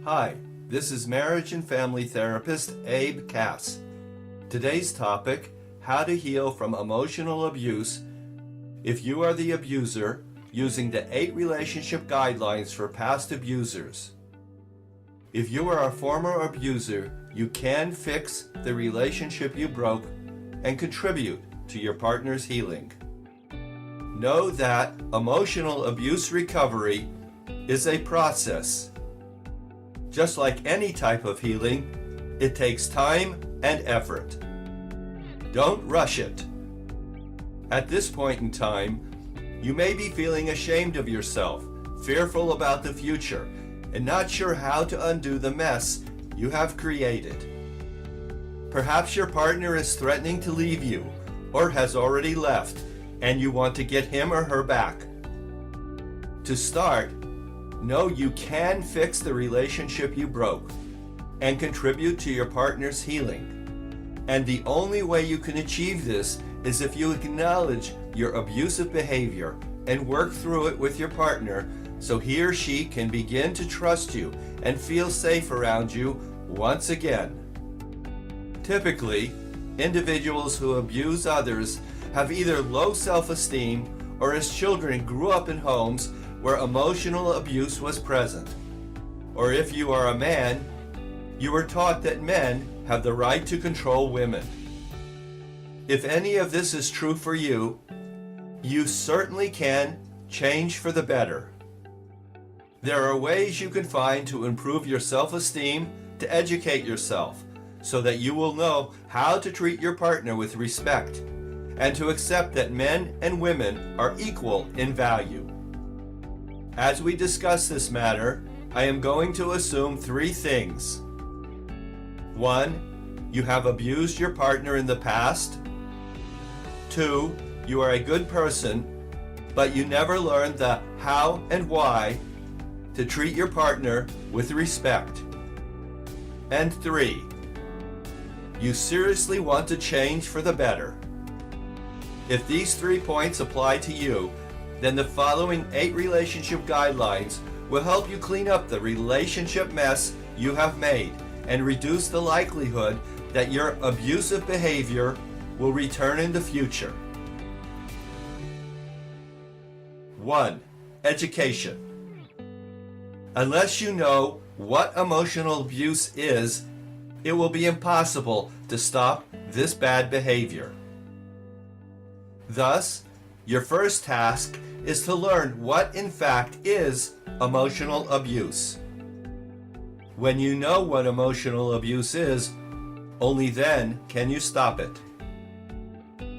Hi, this is marriage and family therapist Abe Kass. Today's topic, how to heal from emotional abuse if you are the abuser, using the 8 relationship guidelines for past abusers. If you are a former abuser, you can fix the relationship you broke and contribute to your partner's healing. Know that emotional abuse recovery is a process. Just like any type of healing, it takes time and effort. Don't rush it. At this point in time, you may be feeling ashamed of yourself, fearful about the future, and not sure how to undo the mess you have created. Perhaps your partner is threatening to leave you or has already left, and you want to get him or her back. To start, know you can fix the relationship you broke and contribute to your partner's healing. And the only way you can achieve this is if you acknowledge your abusive behavior and work through it with your partner so he or she can begin to trust you and feel safe around you once again. Typically, individuals who abuse others have either low self-esteem or as children grew up in homes where emotional abuse was present. Or if you are a man, you were taught that men have the right to control women. If any of this is true for you, you certainly can change for the better. There are ways you can find to improve your self-esteem, to educate yourself, so that you will know how to treat your partner with respect, and to accept that men and women are equal in value. As we discuss this matter, I am going to assume 3 things. 1, you have abused your partner in the past. 2, you are a good person, but you never learned the how and why to treat your partner with respect. And 3, you seriously want to change for the better. If these 3 points apply to you, then the following 8 relationship guidelines will help you clean up the relationship mess you have made and reduce the likelihood that your abusive behavior will return in the future. 1. Education. Unless you know what emotional abuse is, it will be impossible to stop this bad behavior. Thus, your first task is to learn what in fact is emotional abuse. When you know what emotional abuse is, only then can you stop it.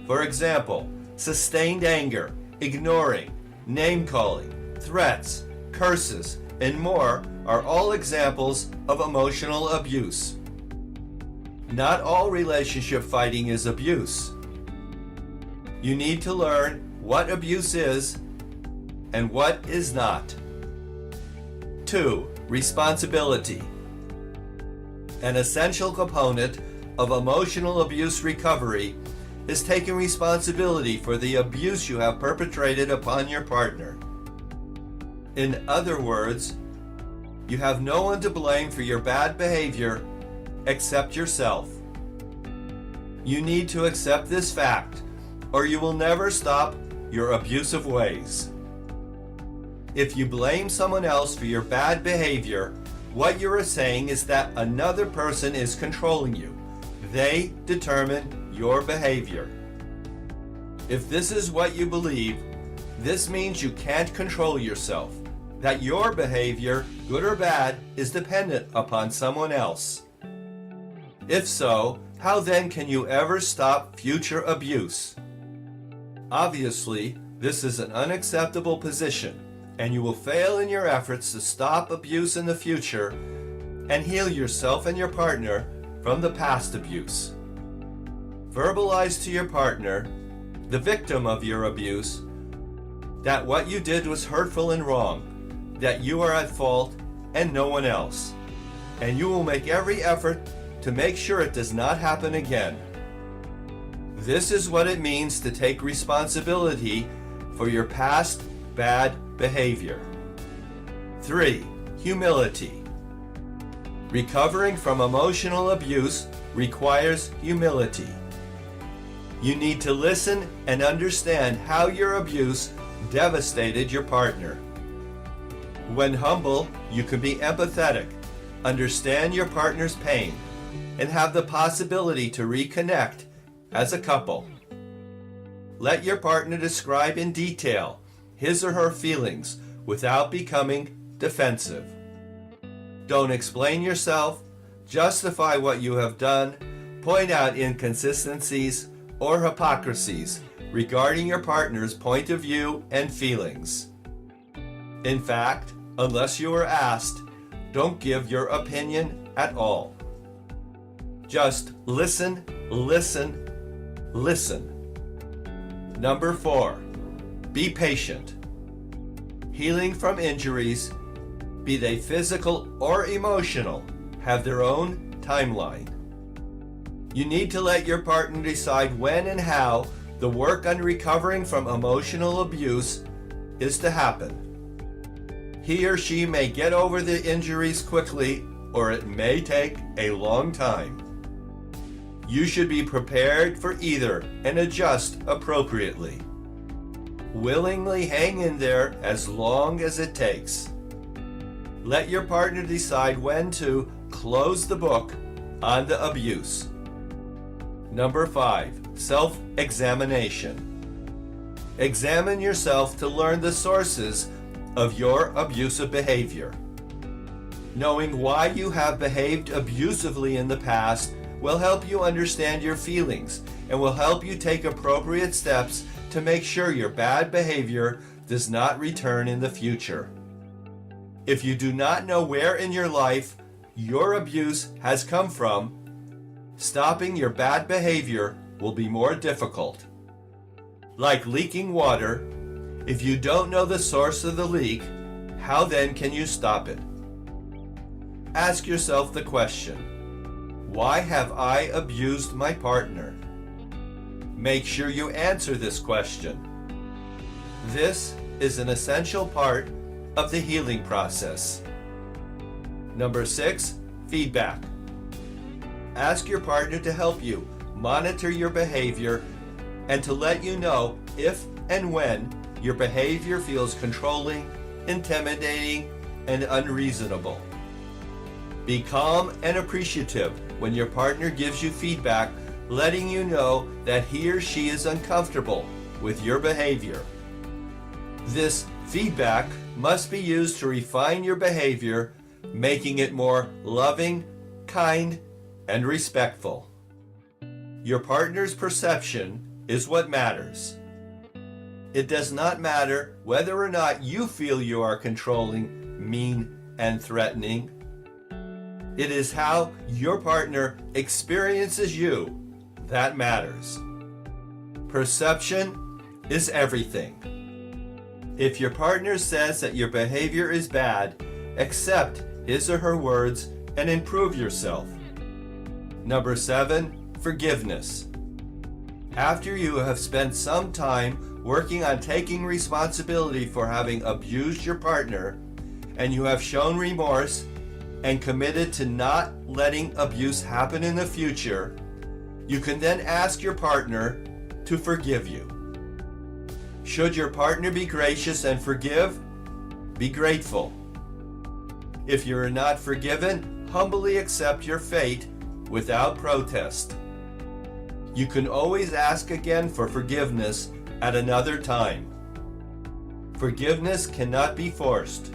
For example, sustained anger, ignoring, name-calling, threats, curses, and more are all examples of emotional abuse. Not all relationship fighting is abuse. You need to learn what abuse is and what is not. 2. Responsibility. An essential component of emotional abuse recovery is taking responsibility for the abuse you have perpetrated upon your partner. In other words, you have no one to blame for your bad behavior except yourself. You need to accept this fact, or you will never stop your abusive ways. If you blame someone else for your bad behavior, what you are saying is that another person is controlling you. They determine your behavior. If this is what you believe, this means you can't control yourself, that your behavior, good or bad, is dependent upon someone else. If so, how then can you ever stop future abuse? Obviously, this is an unacceptable position, and you will fail in your efforts to stop abuse in the future and heal yourself and your partner from the past abuse. Verbalize to your partner, the victim of your abuse, that what you did was hurtful and wrong, that you are at fault and no one else, and you will make every effort to make sure it does not happen again. This is what it means to take responsibility for your past bad behavior. 3. Humility. Recovering from emotional abuse requires humility. You need to listen and understand how your abuse devastated your partner. When humble, you can be empathetic, understand your partner's pain, and have the possibility to reconnect as a couple. Let your partner describe in detail his or her feelings without becoming defensive. Don't explain yourself, justify what you have done, point out inconsistencies or hypocrisies regarding your partner's point of view and feelings. In fact, unless you are asked, don't give your opinion at all. Just listen, listen, listen. Number 4, be patient. Healing from injuries, be they physical or emotional, have their own timeline. You need to let your partner decide when and how the work on recovering from emotional abuse is to happen. He or she may get over the injuries quickly, or it may take a long time. You should be prepared for either and adjust appropriately. Willingly hang in there as long as it takes. Let your partner decide when to close the book on the abuse. Number 5, self-examination. Examine yourself to learn the sources of your abusive behavior. Knowing why you have behaved abusively in the past will help you understand your feelings and will help you take appropriate steps to make sure your bad behavior does not return in the future. If you do not know where in your life your abuse has come from, stopping your bad behavior will be more difficult. Like leaking water, if you don't know the source of the leak, how then can you stop it? Ask yourself the question, why have I abused my partner? Make sure you answer this question. This is an essential part of the healing process. Number 6, feedback. Ask your partner to help you monitor your behavior and to let you know if and when your behavior feels controlling, intimidating, and unreasonable. Be calm and appreciative when your partner gives you feedback, letting you know that he or she is uncomfortable with your behavior. This feedback must be used to refine your behavior, making it more loving, kind, and respectful. Your partner's perception is what matters. It does not matter whether or not you feel you are controlling, mean, and threatening. It is how your partner experiences you that matters. Perception is everything. If your partner says that your behavior is bad, accept his or her words and improve yourself. Number 7, forgiveness. After you have spent some time working on taking responsibility for having abused your partner, and you have shown remorse and committed to not letting abuse happen in the future, you can then ask your partner to forgive you. Should your partner be gracious and forgive, be grateful. If you are not forgiven, humbly accept your fate without protest. You can always ask again for forgiveness at another time. Forgiveness cannot be forced.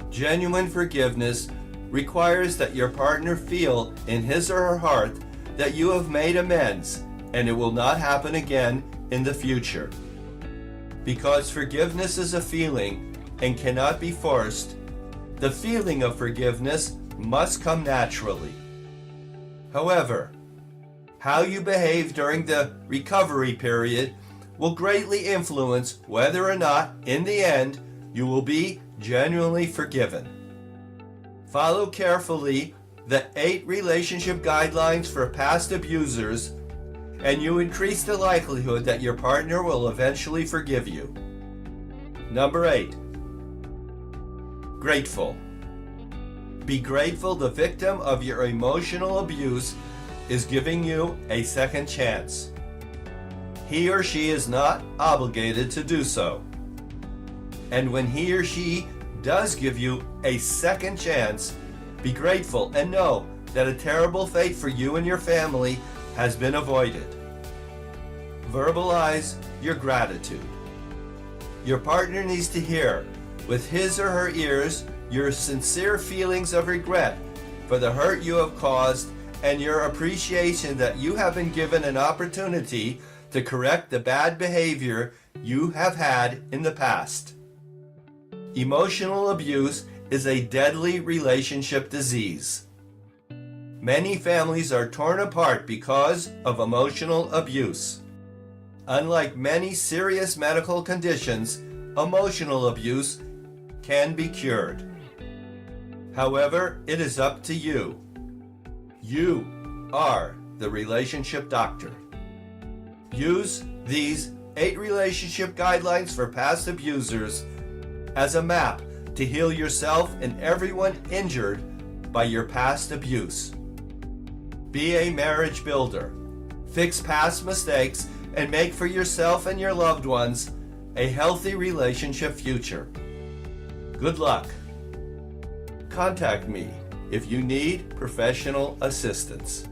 Genuine forgiveness requires that your partner feel in his or her heart that you have made amends and it will not happen again in the future. Because forgiveness is a feeling and cannot be forced, the feeling of forgiveness must come naturally. However, how you behave during the recovery period will greatly influence whether or not, in the end, you will be genuinely forgiven. Follow carefully the 8 relationship guidelines for past abusers, and you increase the likelihood that your partner will eventually forgive you. Number 8, grateful. Be grateful the victim of your emotional abuse is giving you a second chance. He or she is not obligated to do so. And when he or she does give you a second chance, be grateful and know that a terrible fate for you and your family has been avoided. Verbalize your gratitude. Your partner needs to hear, with his or her ears, your sincere feelings of regret for the hurt you have caused and your appreciation that you have been given an opportunity to correct the bad behavior you have had in the past. Emotional abuse is a deadly relationship disease. Many families are torn apart because of emotional abuse. Unlike many serious medical conditions, emotional abuse can be cured. However, it is up to you. You are the relationship doctor. Use these 8 relationship guidelines for past abusers as a map to heal yourself and everyone injured by your past abuse. Be a marriage builder. Fix past mistakes and make for yourself and your loved ones a healthy relationship future. Good luck. Contact me if you need professional assistance.